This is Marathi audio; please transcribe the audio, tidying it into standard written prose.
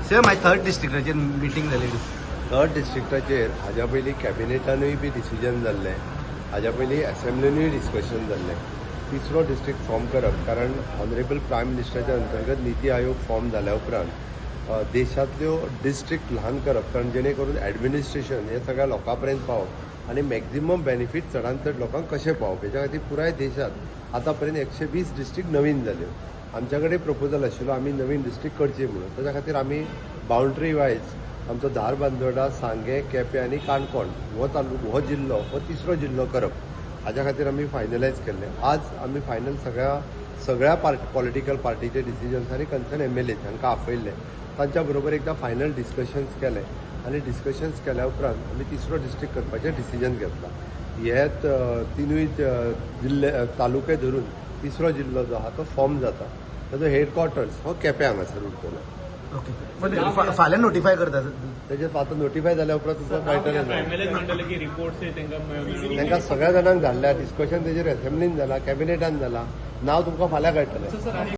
सर माझी 3rd डिस्ट्रिक्टाचेर मिटींग जाली. 3rd डिस्ट्रिक्टाचेर हाज्या पयलीं कॅबिनेटानूय बी डिसिजन जाल्लें, हाज्या पयलीं असेंब्लीनूय डिस्कशन जाल्लें. तिसरो डिस्ट्रिक्ट फॉर्म करप, कारण ऑनरेबल प्रायम मिनिस्टराच्या अंतर्गत नीती आयोग फॉर्म जाल्या उपरांत देशांतल्यो डिस्ट्रिक्ट ल्हान करप, कारण जेणे करून ॲडमिनिस्ट्रेशन हे सगळ्या लोकां पर्यंत पावप आनी मॅक्झिमम बेनिफीट चडांत चड लोकांक कशें पावप, हेच्या खातीर पुराय देशांत आतां पर्यंत 120 डिस्ट्रिक्ट नवीन जाल्यो. आमच्या कडेन प्रपोजल आशिल्लो आमी नवीन डिस्ट्रिक्ट करची म्हणून. ताच्या खातीर आमी बाउंड्री वायज आमचो धारबांदोडा, सांगे, केपें आनी काणकोण हो जिल्लो हो तिसरो जिल्लो करप, हाच्या खातीर आमी फायनलायज केल्लें. आज आमी फायनल सगळ्या पॉलिटिकल पार्टीचे डिसिजन्स आनी कन्सर्न MLA हांकां आपयल्ले. तांच्या बरोबर एकदां फायनल डिस्कशन्स केले आनी डिस्कशन्स केल्या उपरांत आमी तिसरो डिस्ट्रिक्ट करपाचें डिसिजन घेतलां. हे तिनूय जिल्ले तालुके धरून तिसरो जिल्लो जो आहा तो फॉर्म जाता. ताजो हेडक्वॉर्टर्स हो केपें हांगासर उरतलो. ओके, फाल्यां नोटिफाय करता. तेजेर आतां नोटिफाय जाल्या उपरांत तुमकां कळटलें. तांकां सगळ्या जाणांक धाडल्या, डिस्कशन तेजेर असेंब्लीन जालां, कॅबिनेटान जालां. नांव तुमकां फाल्यां कळटलें.